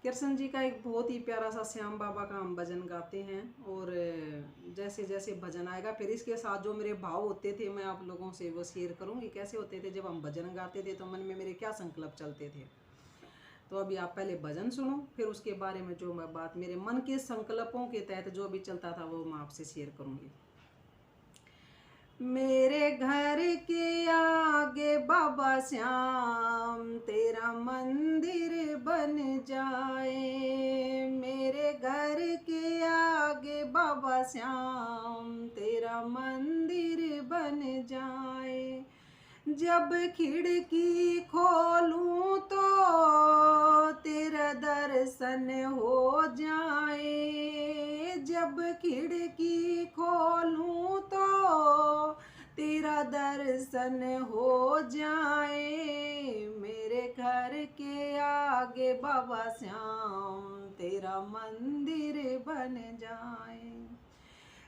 कृष्ण जी का एक बहुत ही प्यारा सा श्याम बाबा का हम भजन गाते हैं। और जैसे जैसे भजन आएगा फिर इसके साथ जो मेरे भाव होते थे मैं आप लोगों से वो शेयर करूंगी। कैसे होते थे जब हम भजन गाते थे तो मन में मेरे क्या संकल्प चलते थे। तो अभी आप पहले भजन सुनो, फिर उसके बारे में जो मैं बात मेरे मन के संकल्पों के तहत जो भी चलता था वो मैं आपसे शेयर करूंगी। मेरे घर के आगे बाबा श्याम तेरा मंदिर बन जाए। मेरे घर के आगे बाबा श्याम तेरा मंदिर बन जाए। जब खिड़की खोलूं तो तेरा दर्शन हो जाए। जब खिड़की खोलूं तो तेरा दर्शन हो जाए। मेरे घर के आगे बाबा श्याम तेरा मंदिर बन जाए।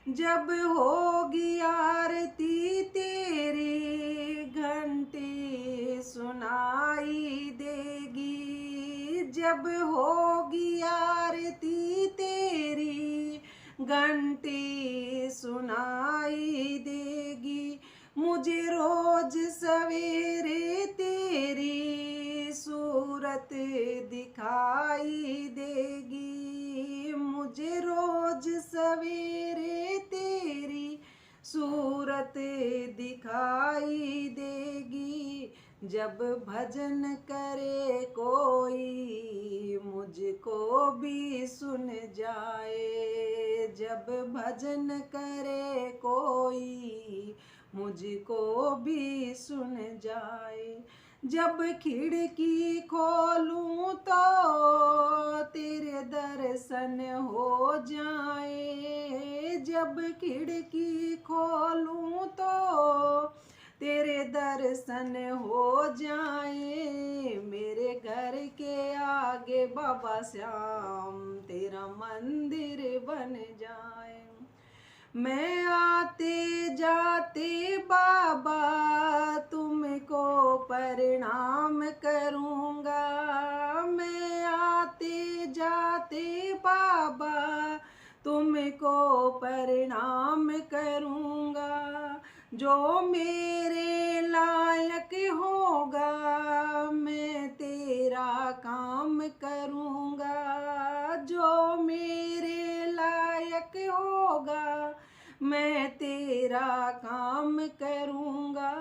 जब होगी आरती तेरी घंटी सुनाई देगी। जब होगी आरती तेरी घंटी सुनाई देगी। मुझे रोज सवेरे तेरी सूरत दिखाई देगी। मुझे रोज सवेरे तेरी सूरत दिखाई देगी। जब भजन करे कोई मुझको भी सुन जाए। जब भजन करे कोई मुझको भी सुन जाए। जब खिड़की खोलूं तो तेरे दर्शन हो जाए। जब खिड़की खोलूं तो तेरे दर्शन हो जाए। मेरे घर के आगे बाबा श्याम तेरा मंदिर बन जाए। मैं आते जाते बाबा तुमको प्रणाम करूँगा। मैं आते जाते बाबा तुमको प्रणाम करूँगा। जो मेरे लायक होगा मैं तेरा काम करूँगा। जो मेरे लायक होगा मैं तेरा काम करूँगा।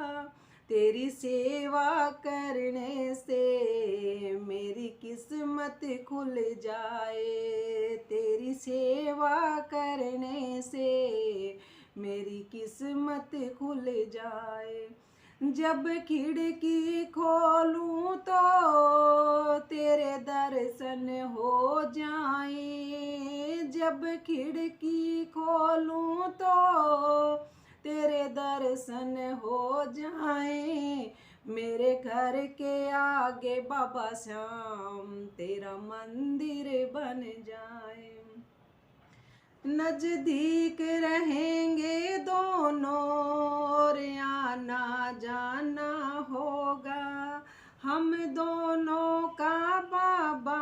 तेरी सेवा करने से मेरी किस्मत खुल जाए। तेरी सेवा करने से मेरी किस्मत खुल जाए। जब खिड़की खोलूं तो तेरे दर्शन हो जाए। जब खिड़की खोलूं तो तेरे दर्शन हो जाए। मेरे घर के आगे बाबा श्याम तेरा मंदिर बन जाए। नजदीक रहेंगे दोनों और आना जाना होगा। हम दोनों का बाबा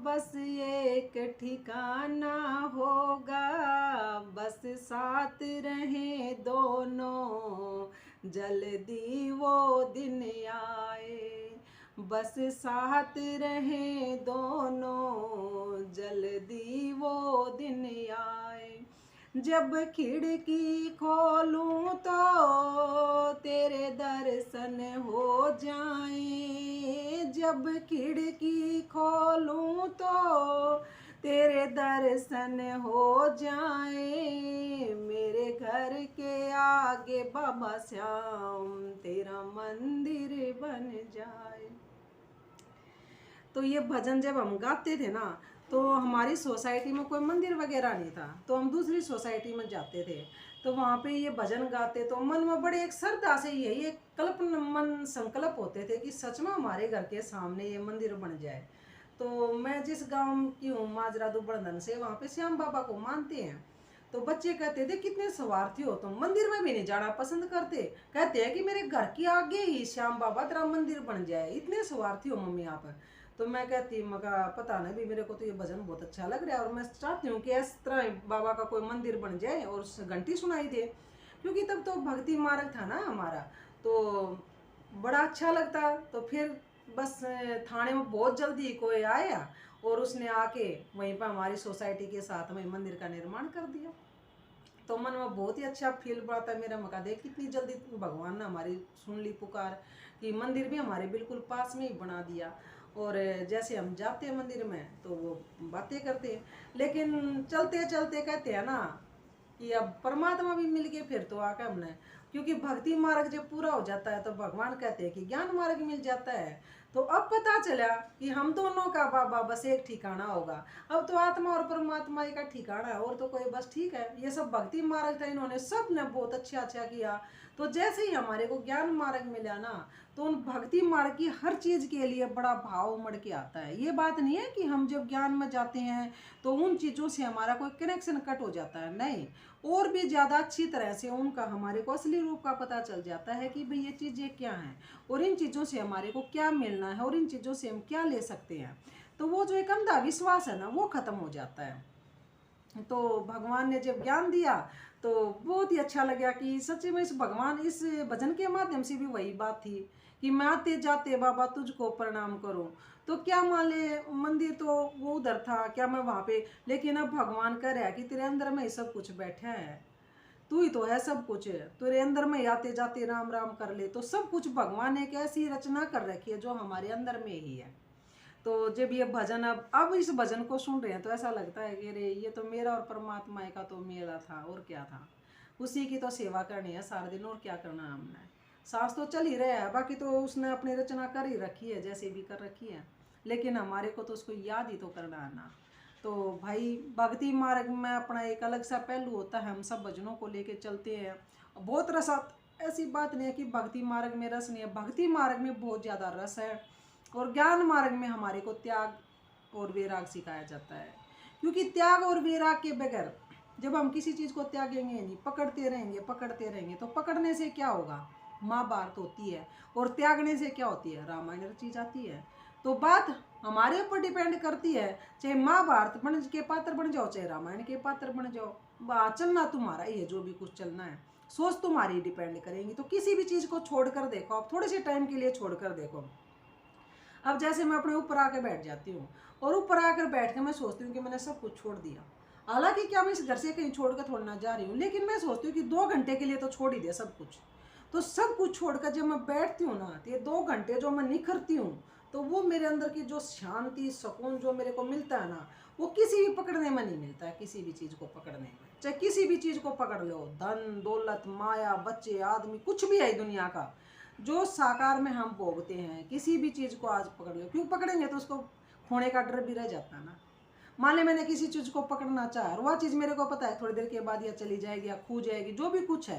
बस एक ठिकाना होगा। बस साथ रहे दोनों जल्दी वो दिन आए। बस साथ रहे दोनों जल्दी वो दिन आए। जब खिड़की खोलूं तो तेरे दर्शन हो जाए। जब खिड़की खोलूं तो तेरे दर्शन हो जाए। मेरे घर के आगे बाबा श्याम तेरा मंदिर बन जाए। तो ये भजन जब हम गाते थे ना तो हमारी सोसाइटी में कोई मंदिर वगैरह नहीं था, तो हम दूसरी सोसाइटी में जाते थे। तो वहाँ पे ये भजन गाते तो मन में बड़े एक श्रद्धा से यही एक कल्पना मन संकल्प होते थे कि सच में हमारे घर के सामने ये मंदिर बन जाए। तो मैं जिस गांव की हूँ माजरा दुबड़न से, वहाँ पे श्याम बाबा को मानते हैं। तो बच्चे कहते थे कितने स्वार्थी हो तुम, मंदिर में भी नहीं जाना पसंद करते। कहते हैं कि मेरे घर के आगे ही श्याम बाबा तेरा मंदिर बन जाए, इतने स्वार्थी हो मम्मी आप। तो मैं कहती मगा पता नहीं भी, मेरे को तो ये भजन बहुत अच्छा लग रहा है और मैं चाहती हूँ कि इस तरह बाबा का कोई मंदिर बन जाए और घंटी सुनाई दे, क्योंकि तब तो भक्ति मार्ग था ना हमारा, तो बड़ा अच्छा लगता। तो फिर बस थाने में बहुत जल्दी कोई आया और उसने आके वहीं पर हमारी सोसाइटी के साथ में मंदिर का निर्माण कर दिया। तो मन में बहुत ही अच्छा फील बढ़ता है मेरा, मका देख कितनी जल्दी भगवान ने हमारी सुन ली पुकार कि मंदिर भी हमारे बिल्कुल पास में ही बना दिया। और जैसे हम जाते हैं मंदिर में तो वो बातें करते हैं, लेकिन चलते चलते कहते हैं ना कि अब परमात्मा भी मिल गए फिर तो आके हमने, क्योंकि भक्ति मार्ग जब पूरा हो जाता है तो भगवान कहते हैं कि ज्ञान मार्ग मिल जाता है। तो अब पता चला कि हम दोनों का बाबा बस एक ठिकाना होगा। अब तो आत्मा और परमात्मा का ठिकाना है और तो कोई बस ठीक है। ये सब भक्ति मार्ग था, इन्होंने सब ने बहुत अच्छा अच्छा किया। तो जैसे ही हमारे को ज्ञान मार्ग मिला ना, तो उन भक्ति मार्ग की हर चीज़ के लिए बड़ा भाव उमड़ के आता है। ये बात नहीं है कि हम जब ज्ञान में जाते हैं तो उन चीज़ों से हमारा कोई कनेक्शन कट हो जाता है, नहीं, और भी ज़्यादा अच्छी तरह से उनका हमारे को असली रूप का पता चल जाता है कि भाई ये चीज़ें क्या हैं और इन चीज़ों से हमारे को क्या मिलना है और इन चीज़ों से हम क्या ले सकते हैं। तो वो जो एक अंधा विश्वास है ना, वो ख़त्म हो जाता है। तो भगवान ने जब ज्ञान दिया तो बहुत ही अच्छा लगा कि सच में इस भगवान इस भजन के माध्यम से भी वही बात थी कि मैं आते जाते बाबा तुझको प्रणाम करूं। तो क्या मान ले मंदिर तो वो उधर था, क्या मैं वहाँ पे, लेकिन अब भगवान कह रहा है कि तेरे अंदर में सब कुछ बैठा है, तू ही तो है सब कुछ, तेरे अंदर में आते जाते राम राम कर ले। तो सब कुछ भगवान ने एक ऐसी रचना कर रखी है जो हमारे अंदर में ही है। तो जब ये भजन अब इस भजन को सुन रहे हैं तो ऐसा लगता है कि रे ये तो मेरा और परमात्मा का तो मेला था और क्या था, उसी की तो सेवा करनी है सारा दिन, और क्या करना है हमने। सांस तो चल ही रहा है, बाकी तो उसने अपनी रचना कर ही रखी है जैसे भी कर रखी है, लेकिन हमारे को तो उसको याद ही तो करना है ना। तो भाई भक्ति मार्ग में अपना एक अलग सा पहलू होता है, हम सब भजनों को लेके चलते हैं बहुत रस। ऐसी बात नहीं है कि भक्ति मार्ग में रस नहीं है, भक्ति मार्ग में बहुत ज़्यादा रस है। और ज्ञान मार्ग में हमारे को त्याग और वैराग सिखाया जाता है, क्योंकि त्याग और वैराग के बगैर जब हम किसी चीज़ को त्यागेंगे नहीं, पकड़ते रहेंगे तो पकड़ने से क्या होगा, महाभारत होती है, और त्यागने से क्या होती है, रामायण रची जाती है। तो बात हमारे ऊपर डिपेंड करती है, चाहे महाभारत बन के पात्र बन जाओ चाहे रामायण के पात्र बन जाओ, चलना तुम्हारा ही है, जो भी कुछ चलना है सोच तुम्हारी डिपेंड करेंगी। तो किसी भी चीज़ को छोड़कर देखो, आप थोड़े से टाइम के लिए छोड़कर देखो। अब जैसे मैं अपने ऊपर आकर बैठ जाती हूँ और ऊपर आकर बैठ के मैं सोचती हूँ कि मैंने सब कुछ छोड़ दिया, हालांकि क्या मैं इस घर से कहीं छोड़कर थोड़ा ना जा रही हूँ, लेकिन मैं सोचती हूँ कि 2 घंटे के लिए तो छोड़ ही दे सब कुछ। तो सब कुछ छोड़कर जब मैं बैठती हूँ ना, तो ये 2 घंटे जो मैं निखरती हूँ, तो वो मेरे अंदर की जो शांति सुकून जो मेरे को मिलता है ना, वो किसी भी पकड़ने में नहीं मिलता है। किसी भी चीज़ को पकड़ने में, चाहे किसी भी चीज़ को पकड़ लो, धन दौलत माया बच्चे आदमी कुछ भी है दुनिया का जो साकार में हम भोगते हैं, किसी भी चीज़ को आज पकड़ लो, क्यों पकड़ेंगे तो उसको खोने का डर भी रह जाता है ना। मान ले मैंने किसी चीज़ को पकड़ना चाहा और वह चीज़ मेरे को पता है थोड़ी देर के बाद या चली जाएगी या खो जाएगी, जो भी कुछ है,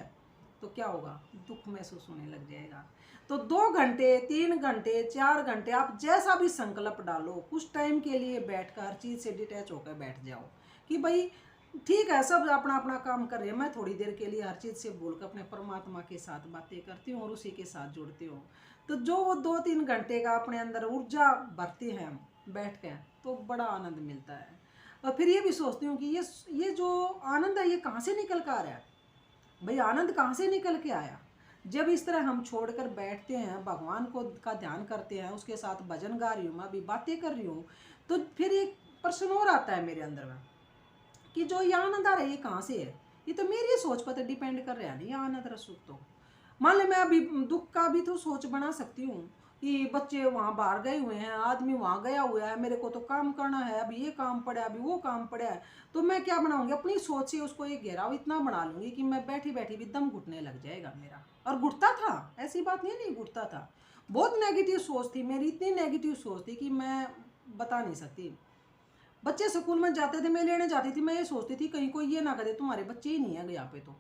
तो क्या होगा, दुख महसूस होने लग जाएगा। तो 2 घंटे 3 घंटे 4 घंटे आप जैसा भी संकल्प डालो, कुछ टाइम के लिए बैठकर हर चीज़ से डिटैच होकर बैठ जाओ कि भाई ठीक है, सब अपना अपना काम कर रहे हैं, मैं थोड़ी देर के लिए हर चीज़ से बोलकर अपने परमात्मा के साथ बातें करती हूँ और उसी के साथ जुड़ती हूँ। तो जो वो 2-3 घंटे का अपने अंदर ऊर्जा भरते हैं बैठ के, तो बड़ा आनंद मिलता है। और फिर ये भी सोचती हूँ कि ये जो आनंद है ये कहाँ से निकल कर आ रहा है, भाई आनंद कहाँ से निकल के आया। जब इस तरह हम छोड़कर बैठते हैं, भगवान को का ध्यान करते हैं, उसके साथ भजन गा रही हूँ, मैं अभी बातें कर रही हूँ, तो फिर एक प्रश्न और आता है मेरे अंदर में कि जो ये आनंद आ रहा है ये कहाँ से है। ये तो मेरी सोच पर तो डिपेंड कर रहा है नहीं आनंद और सुख। तो मान ले मैं अभी दुख का भी तो सोच बना सकती हूँ कि बच्चे वहाँ बाहर गए हुए हैं, आदमी वहाँ गया हुआ है, मेरे को तो काम करना है, अभी ये काम पड़ा है, अभी वो काम पड़ा है, तो मैं क्या बनाऊंगी, अपनी सोच से उसको एक घेराव इतना बना लूंगी कि मैं बैठी बैठी भी दम घुटने लग जाएगा मेरा। और घुटता था, ऐसी बात नहीं घुटता था, बहुत नेगेटिव सोच थी मेरी, इतनी नेगेटिव सोच थी कि मैं बता नहीं सकती। बच्चे स्कूल में जाते थे, मैं लेने जाती थी, मैं ये सोचती थी कहीं कोई ये ना करे तुम्हारे बच्चे ही नहीं है यहाँ पे। तो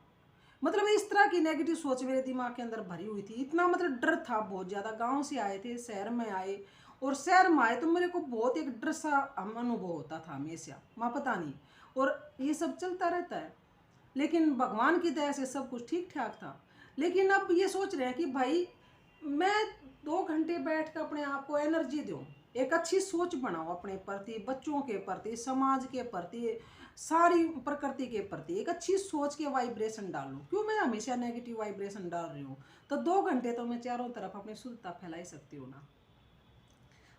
मतलब इस तरह की नेगेटिव सोच मेरे दिमाग के अंदर भरी हुई थी, इतना मतलब डर था बहुत ज़्यादा। गांव से आए थे, शहर में आए, और शहर में आए तो मेरे को बहुत एक डर सा अनुभव होता था हमेशा, माँ पता नहीं। और ये सब चलता रहता है, लेकिन भगवान की दया से सब कुछ ठीक ठाक था। लेकिन अब ये सोच रहे हैं कि भाई मैं 2 घंटे बैठ कर अपने आप को एनर्जी दूँ, एक अच्छी सोच बनाओ अपने प्रति, बच्चों के प्रति, समाज के प्रति, सारी प्रकृति के प्रति एक अच्छी सोच के वाइब्रेशन डालो। क्यों मैं हमेशा नेगेटिव वाइब्रेशन डाल रही हूँ? तो 2 घंटे तो मैं चारों तरफ अपनी शुद्धता फैला ही सकती हूँ ना।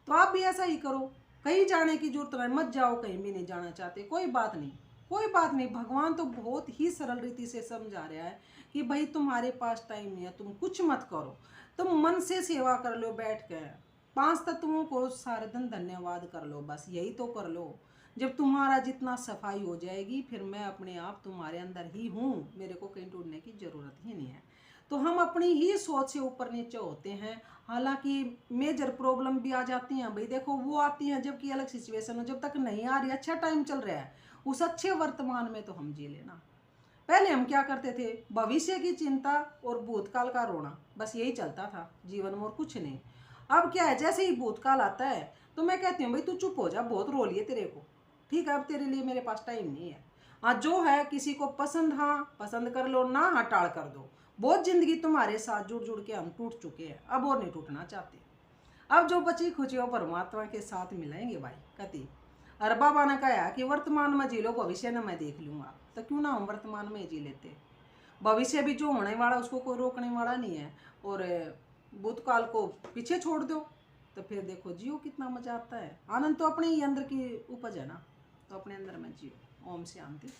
तो आप भी ऐसा ही करो। कहीं जाने की जरूरत नहीं, मत जाओ, कहीं भी नहीं जाना चाहते, कोई बात नहीं, कोई बात नहीं। भगवान तो बहुत ही सरल रीति से समझा रहा है कि भाई तुम्हारे पास टाइम नहीं है, तुम कुछ मत करो, तुम मन से सेवा कर लो बैठ के, 5 तत्वों को सारे दिन धन्यवाद कर लो, बस यही तो कर लो। जब तुम्हारा जितना सफाई हो जाएगी, फिर मैं अपने आप तुम्हारे अंदर ही हूँ, मेरे को कहीं ढूंढने की जरूरत ही नहीं है। तो हम अपनी ही सोच से ऊपर नीचे होते हैं। हालांकि मेजर प्रॉब्लम भी आ जाती हैं भाई, देखो वो आती हैं जबकि अलग सिचुएशन हो, जब तक नहीं आ रही, अच्छा टाइम चल रहा है, उस अच्छे वर्तमान में तो हम जी लेना। पहले हम क्या करते थे, भविष्य की चिंता और भूतकाल का रोना, बस यही चलता था जीवन में और कुछ नहीं। अब क्या है, जैसे ही भूतकाल आता है तो मैं कहती हूँ भाई तू चुप हो जा, बहुत रो लिए तेरे को, ठीक है अब तेरे लिए मेरे पास टाइम नहीं है। हाँ जो है किसी को पसंद, हाँ पसंद कर लो, ना हाँ टाल कर दो। बहुत जिंदगी तुम्हारे साथ जुड़ जुड़ के हम टूट चुके हैं, अब और नहीं टूटना चाहते। अब जो बची खुशियों परमात्मा के साथ मिलाएंगे भाई कति। और बाबा ने कहा कि वर्तमान में जी लो, भविष्य ने मैं देख लूंगा। तो क्यों ना हम वर्तमान में जी लेते। भविष्य भी जो होने वाला उसको कोई रोकने वाला नहीं है, और भूतकाल को पीछे छोड़ दो, तो फिर देखो जियो कितना मजा आता है। आनंद तो अपने ही अंदर की उपज है ना, तो अपने अंदर में जियो। ओम शांति।